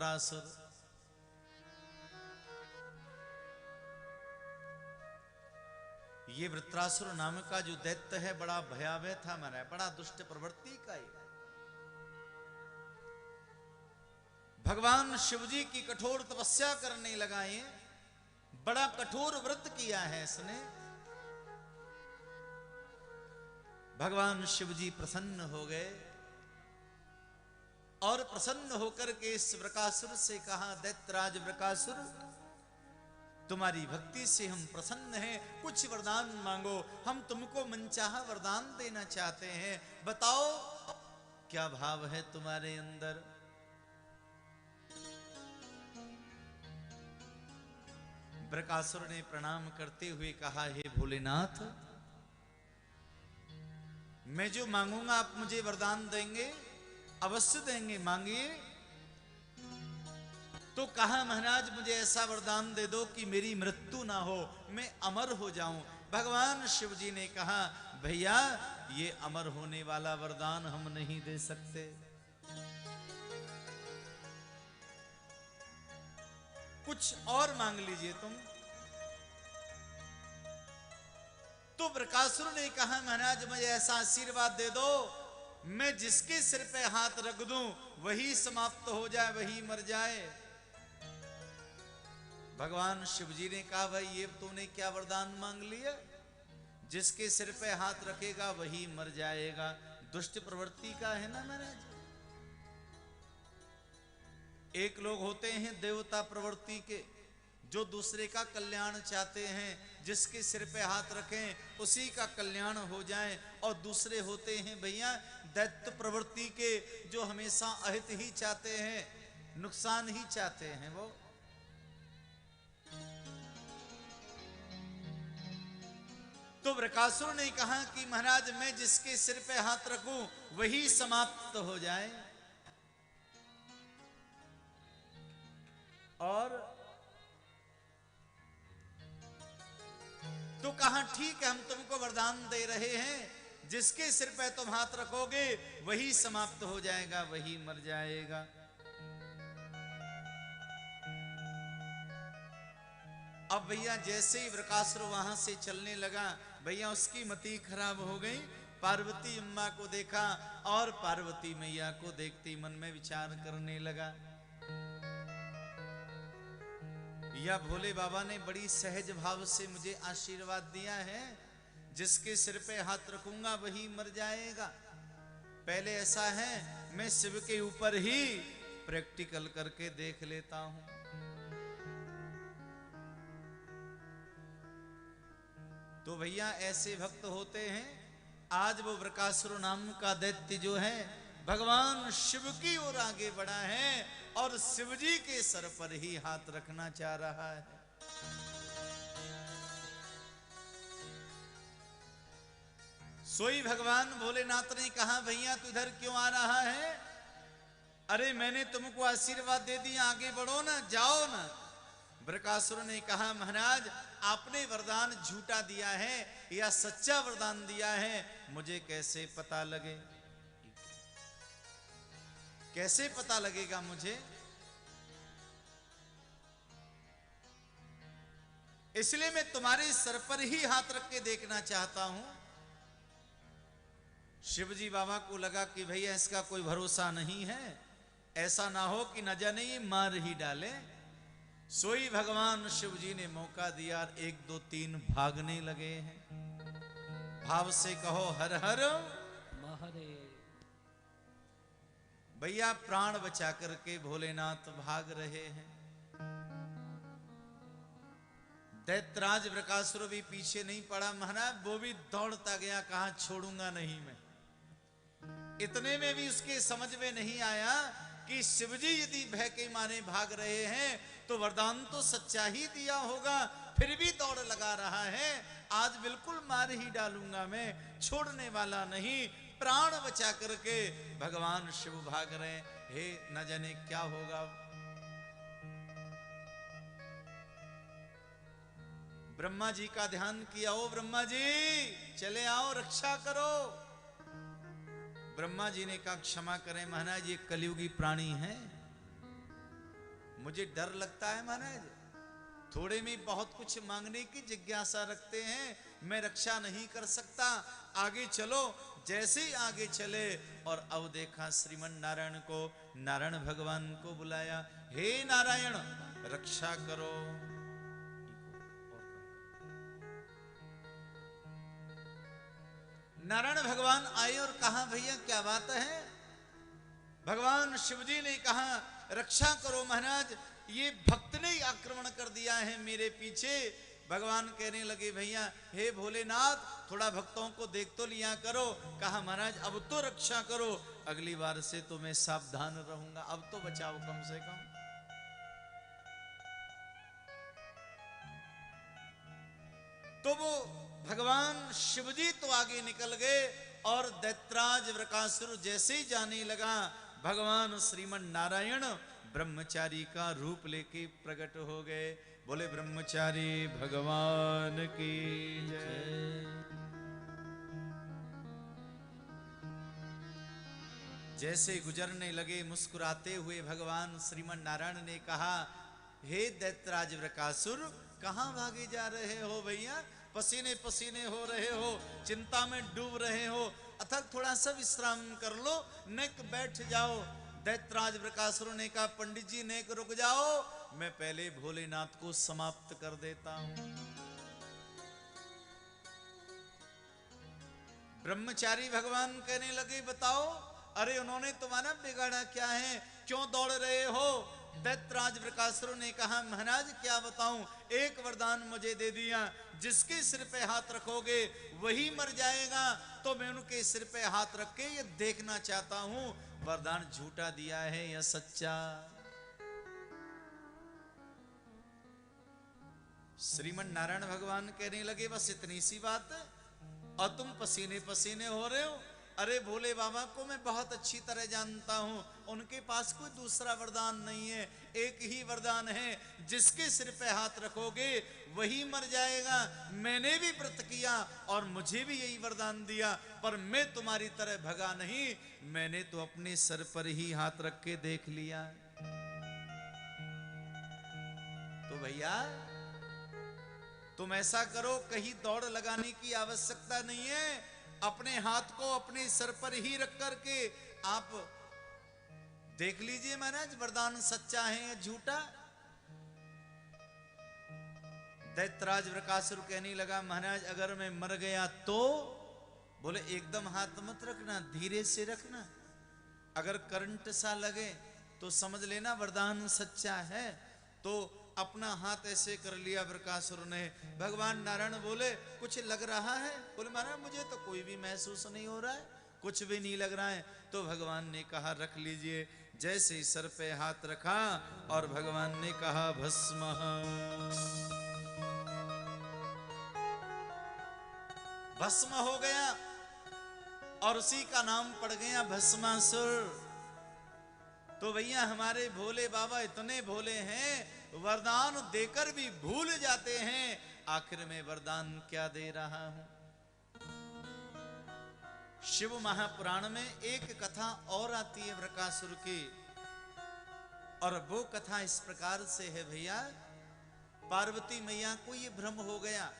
वृत्रासुर। ये वृत्रासुर नाम का जो दैत्य है बड़ा भयावह था महाराज, बड़ा दुष्ट प्रवृत्ति का ही। भगवान शिवजी की कठोर तपस्या करने लगा, ये बड़ा कठोर व्रत किया है इसने। भगवान शिवजी प्रसन्न हो गए और प्रसन्न होकर के इस वृकासुर से कहा, दैत्यराज वृकासुर, तुम्हारी भक्ति से हम प्रसन्न हैं, कुछ वरदान मांगो, हम तुमको मनचाहा वरदान देना चाहते हैं, बताओ क्या भाव है तुम्हारे अंदर। वृकासुर ने प्रणाम करते हुए कहा, हे भोलेनाथ, मैं जो मांगूंगा आप मुझे वरदान देंगे? अवश्य देंगे, मांगिए। तो कहा, महाराज मुझे ऐसा वरदान दे दो कि मेरी मृत्यु ना हो, मैं अमर हो जाऊं। भगवान शिव जी ने कहा, भैया ये अमर होने वाला वरदान हम नहीं दे सकते, कुछ और मांग लीजिए तुम। तो वृकासुर ने कहा, महाराज मुझे ऐसा आशीर्वाद दे दो, मैं जिसके सिर पे हाथ रख दूं वही समाप्त हो जाए, वही मर जाए। भगवान शिवजी ने कहा, भाई ये तूने क्या वरदान मांग लिया? जिसके सिर पे हाथ रखेगा वही मर जाएगा, दुष्ट प्रवृत्ति का है ना महाराज। एक लोग होते हैं देवता प्रवृत्ति के, जो दूसरे का कल्याण चाहते हैं, जिसके सिर पे हाथ रखें उसी का कल्याण हो जाए। और दूसरे होते हैं भैया दैत्य प्रवृत्ति के, जो हमेशा अहित ही चाहते हैं, नुकसान ही चाहते हैं वो। तो वृकासुर ने कहा कि महाराज मैं जिसके सिर पे हाथ रखूं वही समाप्त हो जाए। और तो कहा, ठीक है हम तुमको वरदान दे रहे हैं, जिसके सिर पे तुम हाथ रखोगे वही समाप्त हो जाएगा, वही मर जाएगा। अब भैया जैसे ही वृकासुर वहां से चलने लगा, भैया उसकी मति खराब हो गई। पार्वती अम्मा को देखा और पार्वती मैया को देखते मन में विचार करने लगा, या भोले बाबा ने बड़ी सहज भाव से मुझे आशीर्वाद दिया है, जिसके सिर पे हाथ रखूंगा वही मर जाएगा। पहले ऐसा है मैं शिव के ऊपर ही प्रैक्टिकल करके देख लेता हूं। तो भैया ऐसे भक्त होते हैं। आज वो वृकासुर नाम का दैत्य जो है भगवान शिव की ओर आगे बढ़ा है और शिवजी के सर पर ही हाथ रखना चाह रहा है। सोई भगवान भोलेनाथ ने कहा, भैया तू इधर क्यों आ रहा है? अरे मैंने तुमको आशीर्वाद दे दिया, आगे बढ़ो ना, जाओ ना। वृकासुर ने कहा, महाराज आपने वरदान झूठा दिया है या सच्चा वरदान दिया है, मुझे कैसे पता लगे? कैसे पता लगेगा मुझे? इसलिए मैं तुम्हारे सर पर ही हाथ रख के देखना चाहता हूं। शिवजी बाबा को लगा कि भैया इसका कोई भरोसा नहीं है, ऐसा ना हो कि न जाने ये मार ही डाले। सोई भगवान शिवजी ने मौका दिया, 1 2 3 भागने लगे हैं। भाव से कहो हर हर महादेव। भैया प्राण बचा करके भोलेनाथ भाग रहे हैं। दैत्यराज वृकासुर भी पीछे नहीं पड़ा, महाराज वो भी दौड़ता गया, कहा छोड़ूंगा नहीं मैं। इतने में भी उसके समझ में नहीं आया कि शिवजी यदि भय के मारे भाग रहे हैं तो वरदान तो सच्चा ही दिया होगा, फिर भी दौड़ लगा रहा है। आज बिल्कुल मार ही डालूंगा मैं, छोड़ने वाला नहीं। प्राण बचा करके भगवान शिव भाग रहे। हे न जाने क्या होगा। ब्रह्मा जी का ध्यान किया, ओ ब्रह्मा जी चले आओ, रक्षा करो। ब्रह्मा जी ने कहा, क्षमा करें महाराज ये कलयुगी प्राणी हैं, मुझे डर लगता है महाराज, थोड़े में बहुत कुछ मांगने की जिज्ञासा रखते हैं, मैं रक्षा नहीं कर सकता, आगे चलो। जैसे ही आगे चले और अब देखा श्रीमन नारायण को, नारायण भगवान को बुलाया, हे नारायण रक्षा करो। नारायण भगवान आए और कहा भैया क्या बात है। भगवान शिवजी ने कहा रक्षा करो महाराज, ये भक्त ने आक्रमण कर दिया है मेरे पीछे। भगवान कहने लगे भैया हे भोलेनाथ थोड़ा भक्तों को देख तो लिया करो। कहा महाराज अब तो रक्षा करो, अगली बार से तो मैं सावधान रहूंगा, अब तो बचाओ कम से कम। तो वो भगवान शिवजी तो आगे निकल गए और दैत्राज वृकासुर जैसे ही जाने लगा, भगवान श्रीमन नारायण ब्रह्मचारी का रूप लेके प्रकट हो गए। बोले ब्रह्मचारी भगवान की जय। जैसे गुजरने लगे मुस्कुराते हुए भगवान श्रीमन नारायण ने कहा हे दैत्यराज वृकासुर कहां भागे जा रहे हो भैया, पसीने पसीने हो रहे हो, चिंता में डूब रहे हो, अथक थोड़ा सा विश्राम कर लो, नेक बैठ जाओ। दैत्यराज वृकासुर ने कहा पंडित जी नेक रुक जाओ, मैं पहले भोलेनाथ को समाप्त कर देता हूं। ब्रह्मचारी भगवान कहने लगे बताओ, अरे उन्होंने तुम्हारा बिगाड़ा क्या है, क्यों दौड़ रहे हो। दैत्यराज वृकासुर ने कहा महाराज क्या बताऊं, एक वरदान मुझे दे दिया, जिसके सिर पे हाथ रखोगे वही मर जाएगा, तो मैं उनके सिर पे हाथ रख के ये देखना चाहता हूं वरदान झूठा दिया है या सच्चा। श्रीमन नारायण भगवान कहने लगे बस इतनी सी बात है और तुम पसीने पसीने हो रहे हो। अरे भोले बाबा को मैं बहुत अच्छी तरह जानता हूं, उनके पास कोई दूसरा वरदान नहीं है, एक ही वरदान है, जिसके सिर पे हाथ रखोगे वही मर जाएगा। मैंने भी व्रत किया और मुझे भी यही वरदान दिया, पर मैं तुम्हारी तरह भगा नहीं, मैंने तो अपने सर पर ही हाथ रख के देख लिया। तो भैया तुम ऐसा करो, कहीं दौड़ लगाने की आवश्यकता नहीं है, अपने हाथ को अपने सर पर ही रख करके आप देख लीजिए महाराज वरदान सच्चा है या झूठा। दैत्यराज वृकासुर कहने लगा महाराज अगर मैं मर गया तो। बोले एकदम हाथ मत रखना, धीरे से रखना, अगर करंट सा लगे तो समझ लेना वरदान सच्चा है। तो अपना हाथ ऐसे कर लिया वृकासुर ने। भगवान नारायण बोले कुछ लग रहा है। बोले महाराज मुझे तो कोई भी महसूस नहीं हो रहा है, कुछ भी नहीं लग रहा है। तो भगवान ने कहा रख लीजिए। जैसे ही सर पे हाथ रखा और भगवान ने कहा भस्म, भस्म हो गया और उसी का नाम पड़ गया भस्मासुर। तो भैया हमारे भोले बाबा इतने भोले हैं, वरदान देकर भी भूल जाते हैं आखिर में वरदान क्या दे रहा हूं। शिव महापुराण में एक कथा और आती है वृकासुर की, और वो कथा इस प्रकार से है भैया। पार्वती मैया को ये भ्रम हो गया,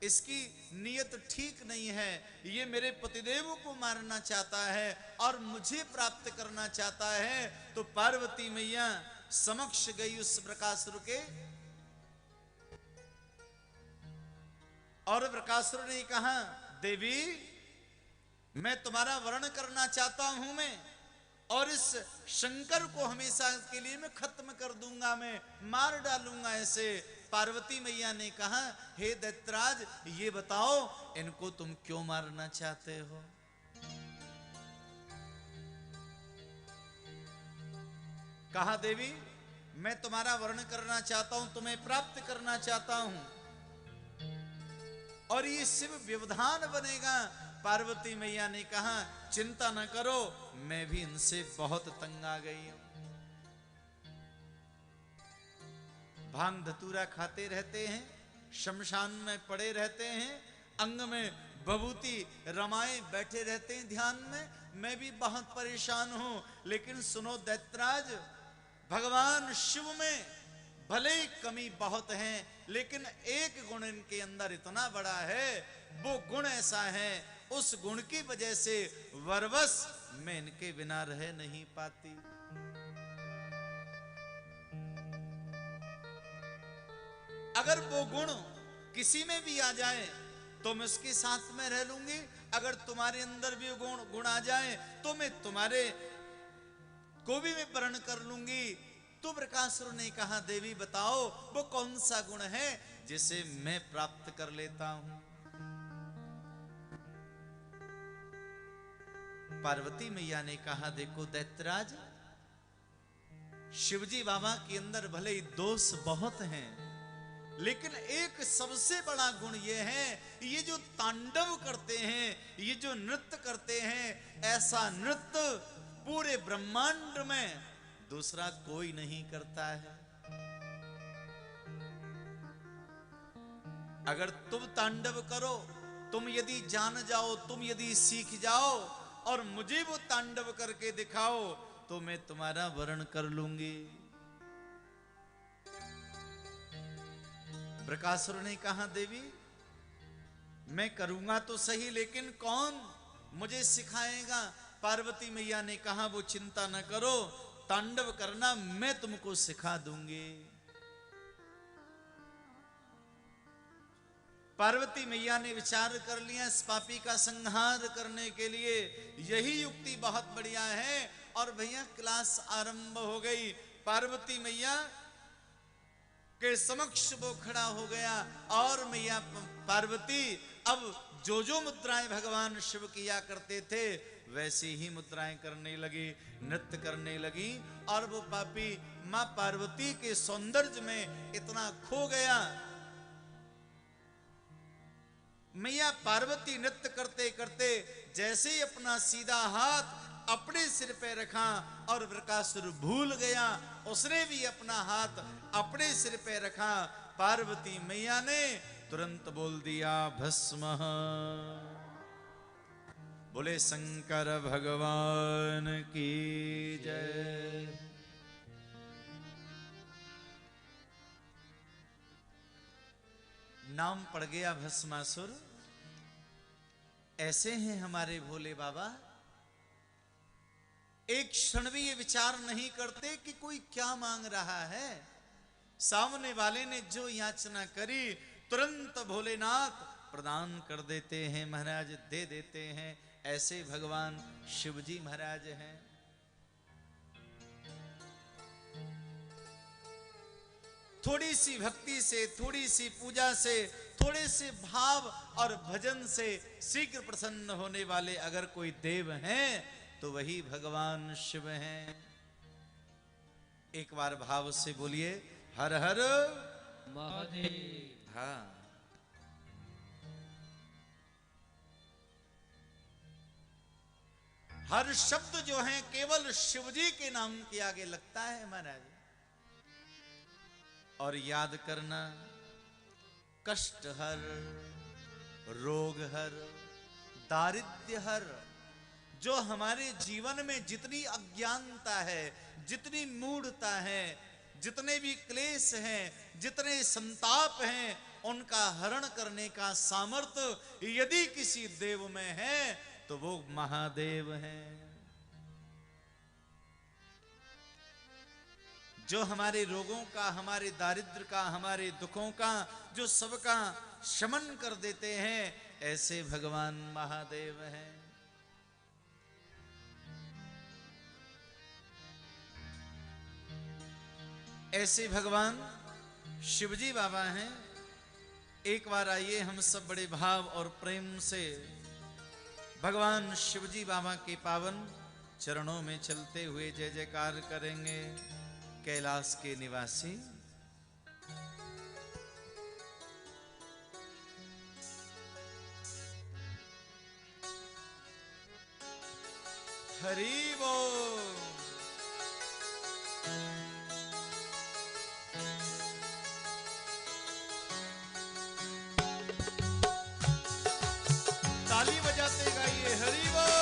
इसकी नीयत ठीक नहीं है, ये मेरे पतिदेव को मारना चाहता है और मुझे प्राप्त करना चाहता है। तो पार्वती मैया समक्ष गई उस वृकासुर के, और वृकासुर ने कहा देवी मैं तुम्हारा वर्ण करना चाहता हूं मैं, और इस शंकर को हमेशा के लिए मैं खत्म कर दूंगा, मैं मार डालूंगा ऐसे। पार्वती मैया ने कहा हे दैत्यराज ये बताओ इनको तुम क्यों मारना चाहते हो। कहा देवी मैं तुम्हारा वर्ण करना चाहता हूं, तुम्हें प्राप्त करना चाहता हूं, और ये शिव व्यवधान बनेगा। पार्वती मैया ने कहा चिंता न करो, मैं भी इनसे बहुत तंग आ गई हूं। भांग धतूरा खाते रहते हैं, शमशान में पड़े रहते हैं, अंग में भभूति रमाए बैठे रहते हैं ध्यान में। मैं भी बहुत परेशान हूं, लेकिन सुनो दैत्यराज, भगवान शिव में भले ही कमी बहुत है, लेकिन एक गुण इनके अंदर इतना बड़ा है, वो गुण ऐसा है, उस गुण की वजह से वरवश मैं इनके बिना रह नहीं पाती। अगर वो गुण किसी में भी आ जाए तो मैं उसके साथ में रह लूंगी, अगर तुम्हारे अंदर भी गुण आ जाए तो मैं तुम्हारे को भी मैं वर्ण कर लूंगी। तो बृकासुर ने कहा, देवी बताओ वो कौन सा गुण है जिसे मैं प्राप्त कर लेता हूं। पार्वती मैया ने कहा, देखो दैत्यराज, शिवजी बाबा के अंदर भले ही दोष बहुत हैं, लेकिन एक सबसे बड़ा गुण ये है, ये जो तांडव करते हैं, ये जो नृत्य करते हैं, ऐसा नृत्य पूरे ब्रह्मांड में दूसरा कोई नहीं करता है। अगर तुम तांडव करो, तुम यदि जान जाओ, तुम यदि सीख जाओ और मुझे वो तांडव करके दिखाओ तो मैं तुम्हारा वर्ण कर लूंगी। बृकासुर ने कहा, देवी मैं करूंगा तो सही, लेकिन कौन मुझे सिखाएगा। पार्वती मैया ने कहा, वो चिंता न करो, तांडव करना मैं तुमको सिखा दूंगी। पार्वती मैया ने विचार कर लिया, इस पापी का संहार करने के लिए यही युक्ति बहुत बढ़िया है। और भैया क्लास आरंभ हो गई। पार्वती मैया के समक्ष वो खड़ा हो गया और मैया पार्वती अब जो मुद्राएं भगवान शिव किया करते थे वैसी ही मुद्राएं करने लगी, नृत्य करने लगी। और वो पापी मां पार्वती के सौंदर्य में इतना खो गया। मैया पार्वती नृत्य करते करते जैसे ही अपना सीधा हाथ अपने सिर पे रखा और बृकासुर भूल गया, उसने भी अपना हाथ अपने सिर पे रखा। पार्वती मैया ने तुरंत बोल दिया, भस्म। बोले शंकर भगवान की जय। नाम पड़ गया भस्मासुर। ऐसे हैं हमारे भोले बाबा, एक क्षण भी ये विचार नहीं करते कि कोई क्या मांग रहा है। सामने वाले ने जो याचना करी तुरंत भोलेनाथ प्रदान कर देते हैं महाराज, दे देते हैं। ऐसे भगवान शिवजी महाराज हैं। थोड़ी सी भक्ति से, थोड़ी सी पूजा से, थोड़े से भाव और भजन से शीघ्र प्रसन्न होने वाले अगर कोई देव हैं तो वही भगवान शिव हैं। एक बार भाव से बोलिए, हर हर महादेव। हाँ, हर शब्द जो है केवल शिवजी के नाम के आगे लगता है महाराज। और याद करना, कष्ट हर, रोग हर, दारिद्र्य हर। जो हमारे जीवन में जितनी अज्ञानता है, जितनी मूढ़ता है, जितने भी क्लेश हैं, जितने संताप हैं, उनका हरण करने का सामर्थ्य यदि किसी देव में है तो वो महादेव हैं। जो हमारे रोगों का, हमारे दारिद्र्य का, हमारे दुखों का, जो सबका शमन कर देते हैं, ऐसे भगवान महादेव हैं। ऐसे भगवान शिवजी बाबा हैं। एक बार आइए हम सब बड़े भाव और प्रेम से भगवान शिवजी बाबा के पावन चरणों में चलते हुए जय जयकार करेंगे। कैलाश के निवासी हरि बोल। ताली बजाते गाइए हरि बोल।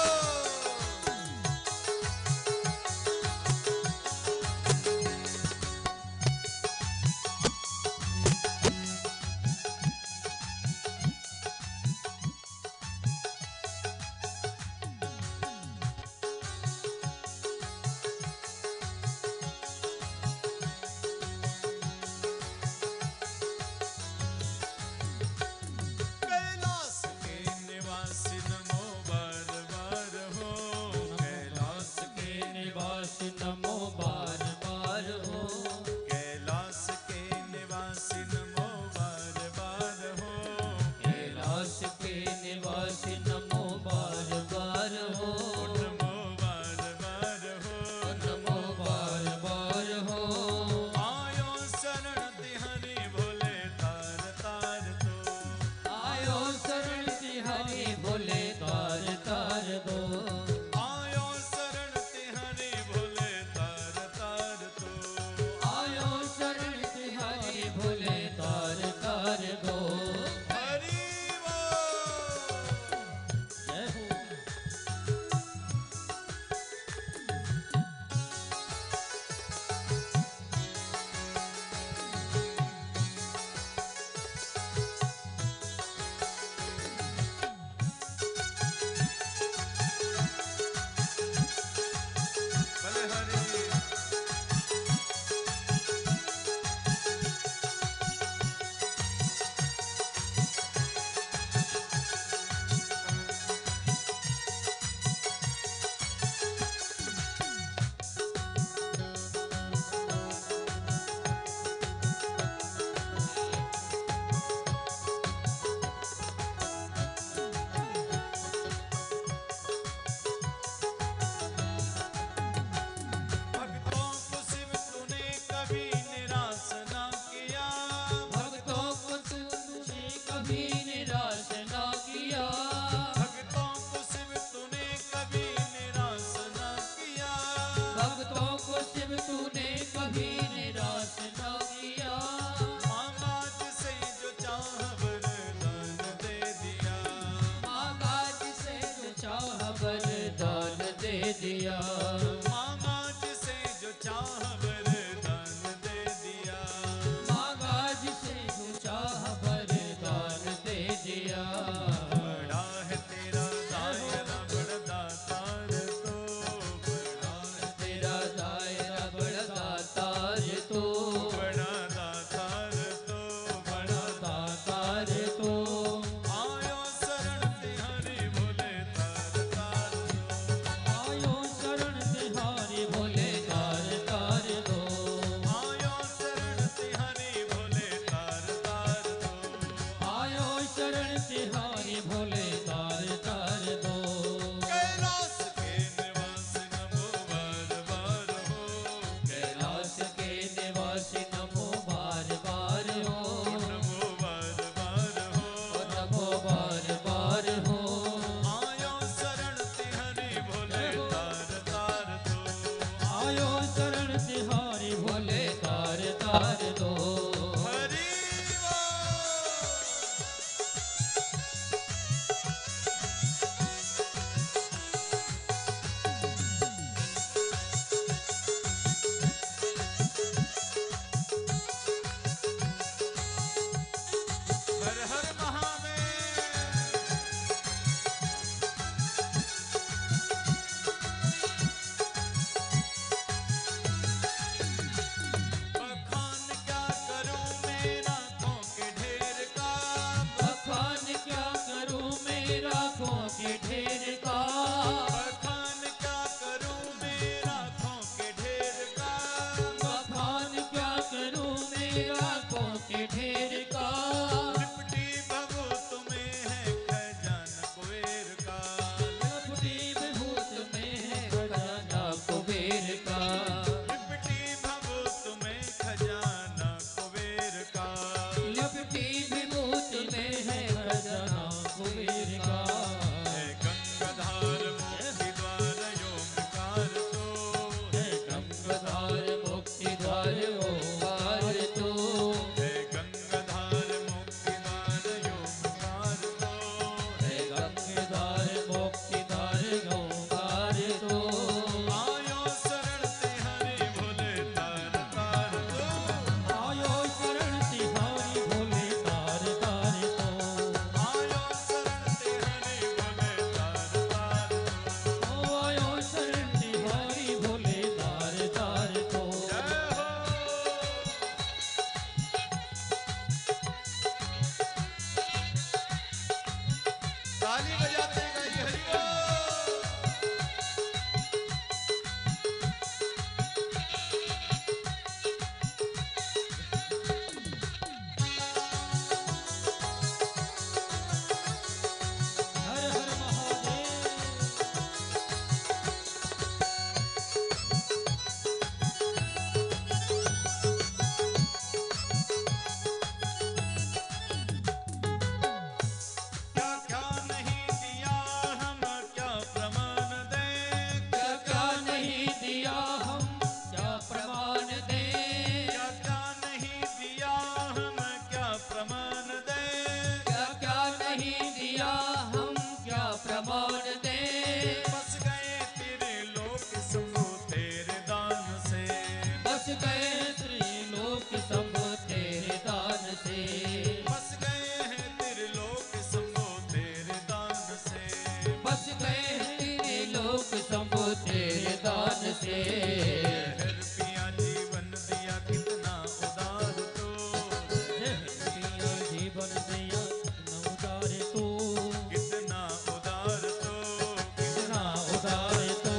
तार दो। हरि हर हर महादेव। बखान क्या करूं मेरा आँखों के ढेर का, बखान क्या करूं मेरा आँखों के ढेर का। बखान क्या करूं मेरा आँखों के ढेर का, बखान क्या करूं मेरा आँखों के ढेर का। लिपटी भभूत में है खजाना कुबेर का, लिपटी भभूत में है खजाना कुबेर का। लिपटी भभूत में खजाना कुबेर का। लिपटी भभूत में है खजाना कुबेर का। है गंगाधार मुक्ति द्वार ओंकार तो, है गंगाधार मुक्ति द्वार ओंकार तो। है गंगाधार मुक्ति द्वार ओंकार तो, है गंगाधार मुक्ति द्वार ओंकार तो। आयो शरण ते हरि भोले तार तार तो, आयो शरण तिहारी भोले तार तार तो। आयो शरण ते हरि भोले तार तार तो। ओ आयो शरण तिहारी भोले तार तार तो। जय हो। ताली बजाते गई हरि बोल। हर हर महादेव। क्या क्या नहीं दिया हम क्या प्रमाण दे, क्या क्या नहीं दिया हम क्या प्रमाण दे। क्या क्या नहीं दिया हम क्या प्रमाण दे, क्या क्या नहीं दिया हम क्या प्रमाण दे। बस गए तेरे लोक शंभु तेरे दान से, बस गए त्रिलोक सब तेरे दान से। बस गए हैं तेरे लोक शंभु तेरे दान से। बस गए त्रिलोक सब तेरे दान से। हर पिया जीवन दिया कितना उदार तो, पिया जीवन दिया नवदार तू। कितना उदार तो, कितना उदार तो।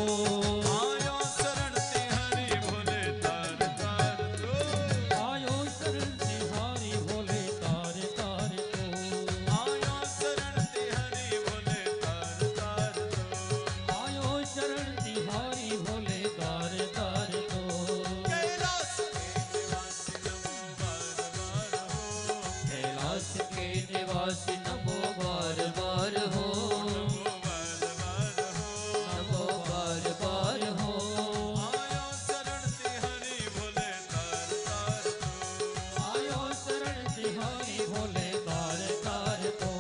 आयो शरण ते हरि भोले तार तार तो, आयो शरण तिहारी भोले तार तार तो। आयो शरण ते हरि भोले तार तार तो। आयो शरण तिहारी भोले तार तार तो। कैलाश के निवासी नमो बार बार हो, कैलाश के निवासी नमो बार बार नमो बार बार हो। हो। नमो बार बार हो। आयो शरण ते हरि भोले तार तार तो, आयो शरण तिहारी भोले तार तार तो।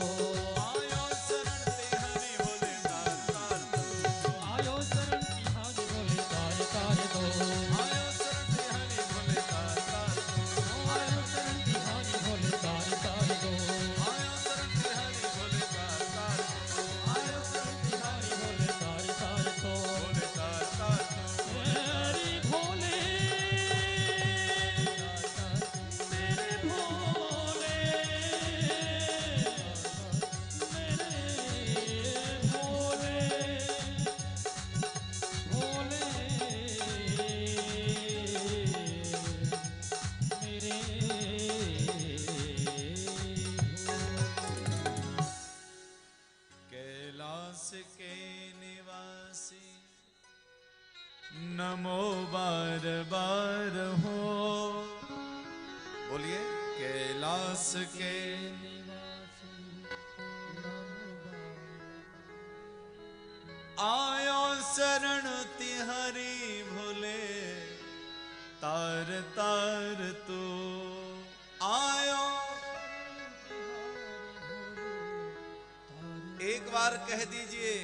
आयो शरण ते हरि भोले तार तार तो, आयो शरण तिहारी भोले तार तार तो। आयो शरण ते हरि भोले तार तार तो, आयो शरण तिहारी भोले तार तार तो। आयो शरण ते हरि भोले तार तार तो, आयो शरण तिहारी भोले तार तार तो। भोले तार तार तो। तेरी भोले मेरे भोले मेरे भोले भोले कैलाश के निवासी नमो बार बार हो। बोलिए कैलाश के आयो शरण तिहरी भोले तार तार तू। एक बार कह दीजिए,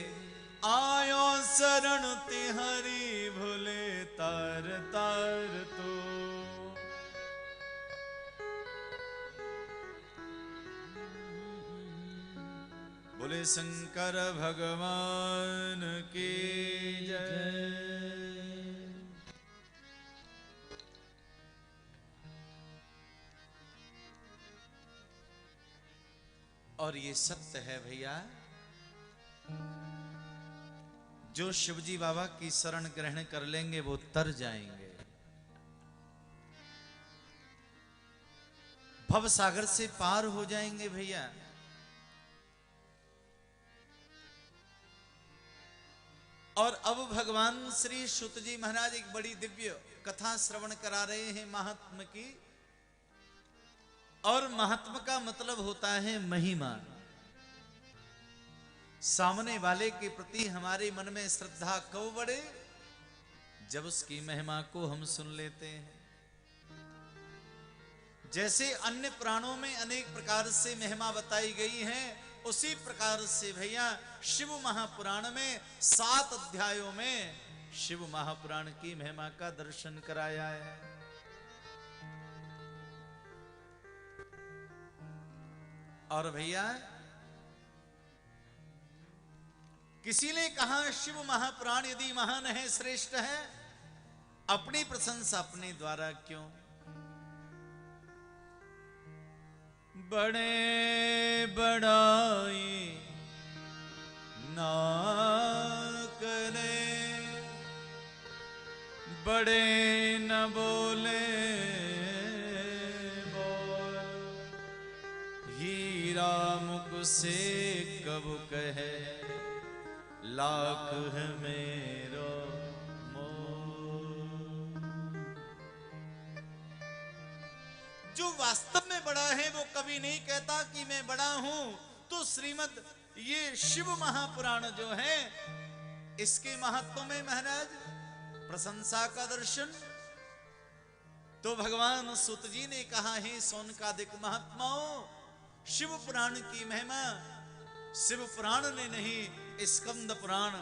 आयो शरण तिहरी भूले तार तार तो। बोले शंकर भगवान की जय। और ये सत्य है भैया, जो शिवजी बाबा की शरण ग्रहण कर लेंगे वो तर जाएंगे, भव सागर से पार हो जाएंगे भैया। और अब भगवान श्री सुत जी महाराज एक बड़ी दिव्य कथा श्रवण करा रहे हैं महात्म की। और महात्म का मतलब होता है महिमा। सामने वाले के प्रति हमारे मन में श्रद्धा कब बढ़े, जब उसकी महिमा को हम सुन लेते हैं। जैसे अन्य प्राणों में अनेक प्रकार से महिमा बताई गई है, उसी प्रकार से भैया शिव महापुराण में 7 अध्यायों में शिव महापुराण की महिमा का दर्शन कराया है। और भैया किसी ने कहा शिव महापुराण यदि महान है, श्रेष्ठ है, अपनी प्रशंसा अपने द्वारा क्यों? बड़े बड़ाई ना करे, बड़े न बोले बोल, हीरा मुख से कब कहे लाख है मेरो मोल। जो वास्तव में बड़ा है वो कभी नहीं कहता कि मैं बड़ा हूं। तो श्रीमद ये शिव महापुराण जो है, इसके महत्व में महाराज प्रशंसा का दर्शन। तो भगवान सुत जी ने कहा है सौनकादिक महात्माओं, शिव पुराण की महिमा शिव पुराण ने नहीं, स्कंद पुराण,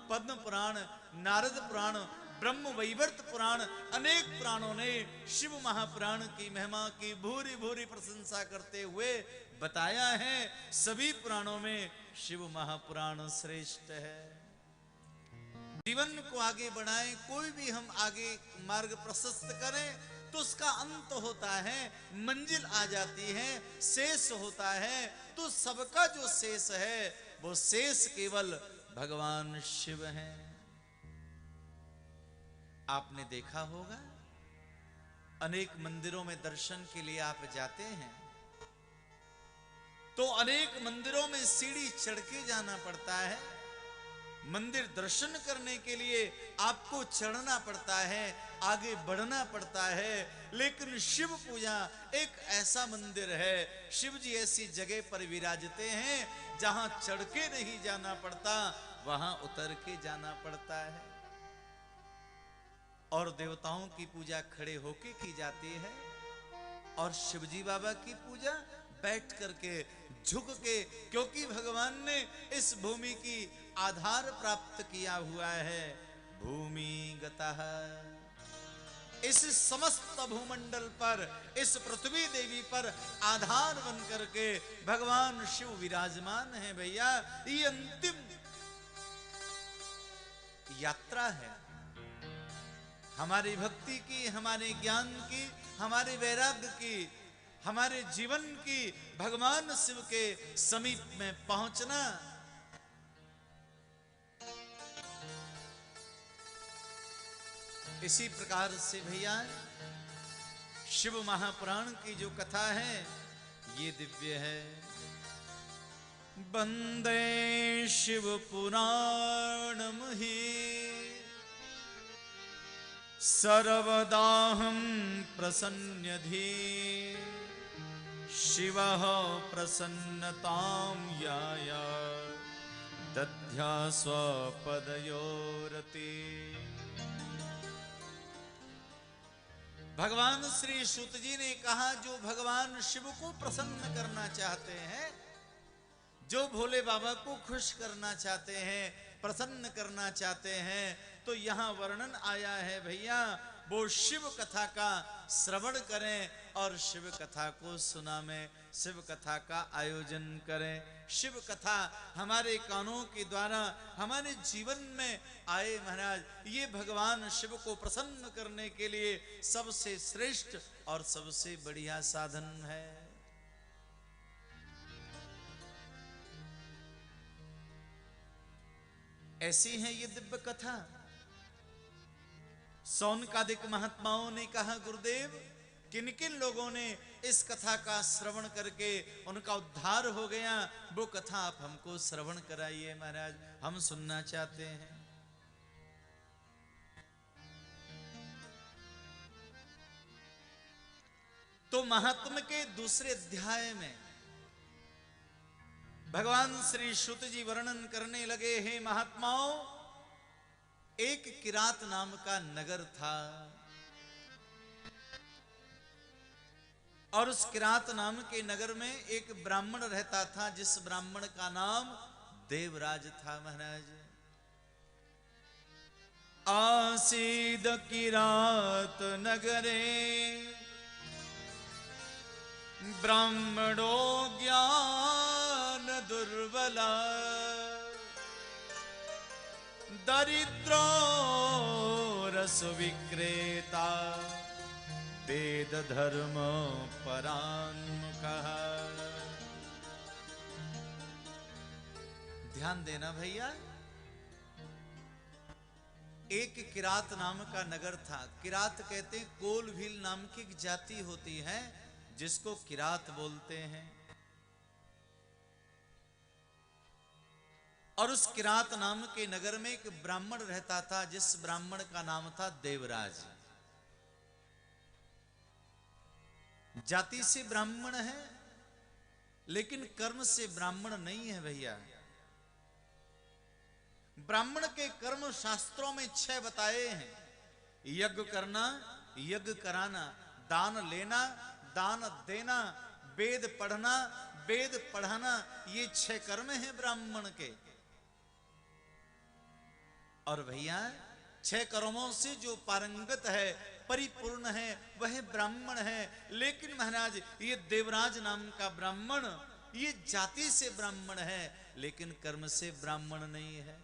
पद्म पुराण, नारद पुराण, ब्रह्म वैवर्त पुराण, अनेक पुराणों ने शिव महापुराण की महिमा की भूरी भूरी प्रशंसा करते हुए बताया है। सभी पुराणों में शिव महापुराण श्रेष्ठ है। जीवन को आगे बढ़ाएं, कोई भी हम आगे मार्ग प्रशस्त करें तो उसका अंत होता है, मंजिल आ जाती है, शेष होता है। तो सबका जो शेष है वो शेष केवल भगवान शिव हैं। आपने देखा होगा अनेक मंदिरों में दर्शन के लिए आप जाते हैं तो अनेक मंदिरों में सीढ़ी चढ़ के जाना पड़ता है। मंदिर दर्शन करने के लिए आपको चढ़ना पड़ता है, आगे बढ़ना पड़ता है। लेकिन शिव पूजा एक ऐसा मंदिर है, शिव जी ऐसी जगह पर विराजते हैं जहां चढ़ के नहीं जाना पड़ता, वहां उतर के जाना पड़ता है। और देवताओं की पूजा खड़े होके की जाती है और शिवजी बाबा की पूजा बैठ करके, झुक के, क्योंकि भगवान ने इस भूमि की आधार प्राप्त किया हुआ है। भूमि गतः, इस समस्त भूमंडल पर, इस पृथ्वी देवी पर आधार बन करके भगवान शिव विराजमान है। भैया ये अंतिम यात्रा है हमारी भक्ति की, हमारे ज्ञान की, हमारे वैराग्य की, हमारे जीवन की, भगवान शिव के समीप में पहुंचना। इसी प्रकार से भैया शिव महापुराण की जो कथा है ये दिव्य है। वंदे शिव पुराणम ही सर्वदाहं प्रसन्नधि, शिवः प्रसन्नतां याया दध्या स्वपदयोरति। भगवान श्री सुत जी ने कहा जो भगवान शिव को प्रसन्न करना चाहते हैं, जो भोले बाबा को खुश करना चाहते हैं, प्रसन्न करना चाहते हैं, तो यहां वर्णन आया है भैया, वो शिव कथा का श्रवण करें और शिव कथा को सुना में, शिव कथा का आयोजन करें। शिव कथा हमारे कानों के द्वारा हमारे जीवन में आए महाराज, ये भगवान शिव को प्रसन्न करने के लिए सबसे श्रेष्ठ और सबसे बढ़िया साधन है। ऐसी है ये दिव्य कथा। सौनकादिक महात्माओं ने कहा, गुरुदेव किन किन लोगों ने इस कथा का श्रवण करके उनका उद्धार हो गया, वो कथा आप हमको श्रवण कराइए महाराज, हम सुनना चाहते हैं। तो महात्म के दूसरे अध्याय में भगवान श्री शुत जी वर्णन करने लगे, हे महात्माओं, एक किरात नाम का नगर था और उस किरात नाम के नगर में एक ब्राह्मण रहता था, जिस ब्राह्मण का नाम देवराज था महाराज। आसीद किरात नगरे ब्राह्मणो ज्ञान दुर्बला, दरिद्रो रस विक्रेता, वेद धर्म परान्मुखः। ध्यान देना भैया, एक किरात नाम का नगर था। किरात कहते हैं, कोल भील नाम की एक जाति होती है जिसको किरात बोलते हैं। और उस किरात नाम के नगर में एक ब्राह्मण रहता था, जिस ब्राह्मण का नाम था देवराज। जाति से ब्राह्मण है लेकिन कर्म से ब्राह्मण नहीं है भैया। ब्राह्मण के कर्म शास्त्रों में 6 बताए हैं। यज्ञ करना, यज्ञ कराना, दान लेना, दान देना, वेद पढ़ना, वेद पढ़ाना, ये 6 कर्म हैं ब्राह्मण के। और भैया 6 कर्मों से जो पारंगत है, परिपूर्ण है, वह ब्राह्मण है। लेकिन महाराज ये देवराज नाम का ब्राह्मण, ये जाति से ब्राह्मण है लेकिन कर्म से ब्राह्मण नहीं है।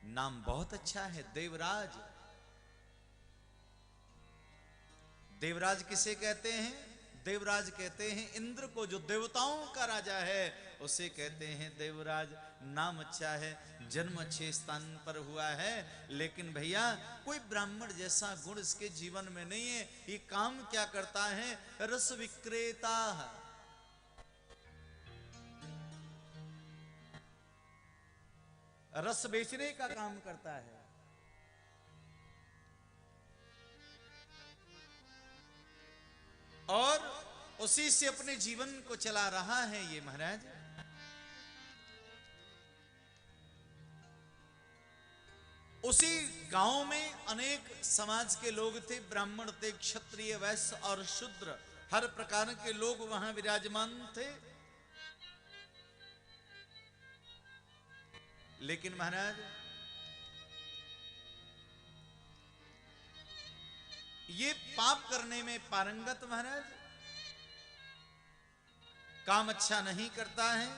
नाम बहुत अच्छा है, देवराज। देवराज किसे कहते हैं? देवराज कहते हैं इंद्र को, जो देवताओं का राजा है उसे कहते हैं देवराज। नाम अच्छा है, जन्म अच्छे स्थान पर हुआ है, लेकिन भैया कोई ब्राह्मण जैसा गुण इसके जीवन में नहीं है। ये काम क्या करता है? रस विक्रेता। रस बेचने का काम करता है। और उसी से अपने जीवन को चला रहा है ये महाराज। उसी गांव में अनेक समाज के लोग थे, ब्राह्मण थे, क्षत्रिय, वैश्य और शूद्र, हर प्रकार के लोग वहां विराजमान थे। लेकिन महाराज ये पाप करने में पारंगत महाराज, काम अच्छा नहीं करता है,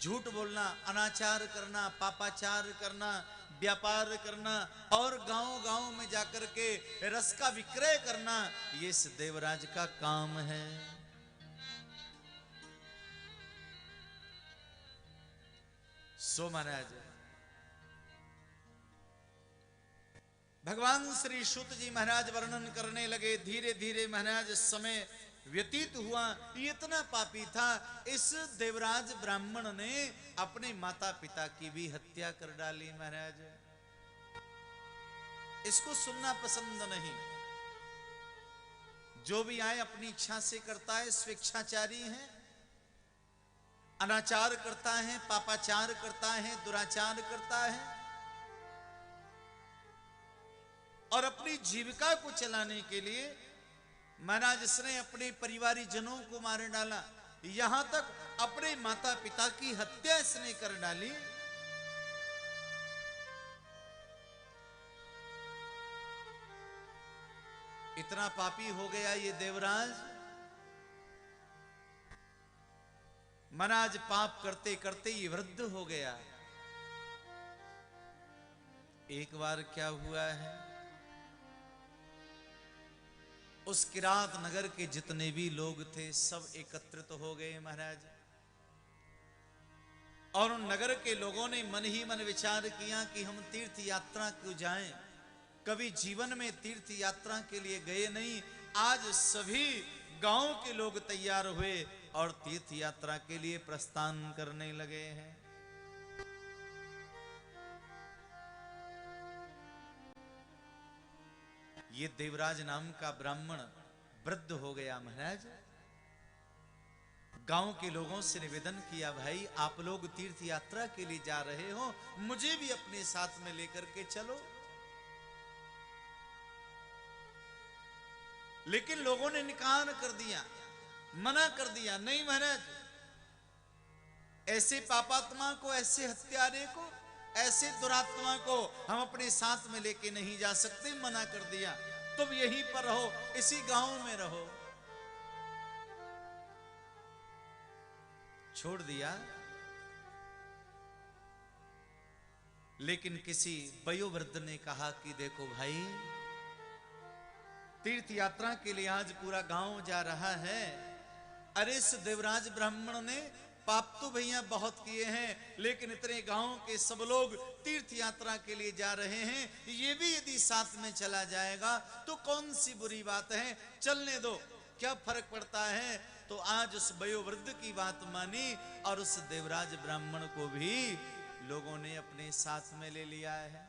झूठ बोलना, अनाचार करना, पापाचार करना, व्यापार करना और गांव-गांव में जाकर के रस का विक्रय करना, ये इस देवराज का काम है। सो महाराज भगवान श्री शुत जी महाराज वर्णन करने लगे। धीरे धीरे महाराज समय व्यतीत हुआ। ये इतना पापी था, इस देवराज ब्राह्मण ने अपने माता पिता की भी हत्या कर डाली महाराज। इसको सुनना पसंद नहीं। जो भी आए अपनी इच्छा से करता है, स्वेच्छाचारी है, अनाचार करता है, पापाचार करता है, दुराचार करता है और अपनी जीविका को चलाने के लिए महाराज इसने अपने परिवारीजनों को मार डाला, यहां तक अपने माता पिता की हत्या इसने कर डाली। इतना पापी हो गया ये देवराज। महाराज पाप करते करते ये वृद्ध हो गया। एक बार क्या हुआ है, उस किरात नगर के जितने भी लोग थे सब एकत्रित हो गए महाराज। और उन नगर के लोगों ने मन ही मन विचार किया कि हम तीर्थ यात्रा क्यों जाएं, कभी जीवन में तीर्थ यात्रा के लिए गए नहीं। आज सभी गांव के लोग तैयार हुए और तीर्थ यात्रा के लिए प्रस्थान करने लगे हैं। ये देवराज नाम का ब्राह्मण वृद्ध हो गया महाराज। गांव के लोगों से निवेदन किया, भाई आप लोग तीर्थ यात्रा के लिए जा रहे हो, मुझे भी अपने साथ में लेकर के चलो। लेकिन लोगों ने इनकार कर दिया, मना कर दिया, नहीं महाराज, ऐसे पापात्मा को, ऐसे हत्यारे को, ऐसे दुरात्मा को हम अपने साथ में लेके नहीं जा सकते, मना कर दिया। तुम यहीं पर रहो, इसी गांव में रहो। छोड़ दिया। लेकिन किसी वयोवृद्ध ने कहा कि देखो भाई, तीर्थ यात्रा के लिए आज पूरा गांव जा रहा है। अरे इस देवराज ब्राह्मण ने पाप तो भैया बहुत किए हैं, लेकिन इतने गांव के सब लोग तीर्थ यात्रा के लिए जा रहे हैं, ये भी यदि साथ में चला जाएगा तो कौन सी बुरी बात है, चलने दो, क्या फर्क पड़ता है। तो आज उस वयोवृद्ध की बात मानी और उस देवराज ब्राह्मण को भी लोगों ने अपने साथ में ले लिया है।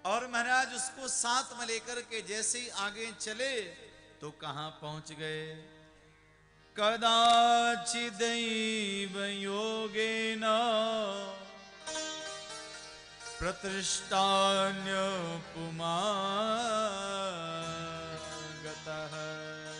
और महाराज उसको साथ में लेकर के जैसे ही आगे चले तो कहां पहुंच गए, कदाचिदैव योगेन प्रतिष्ठान्य पुमागतः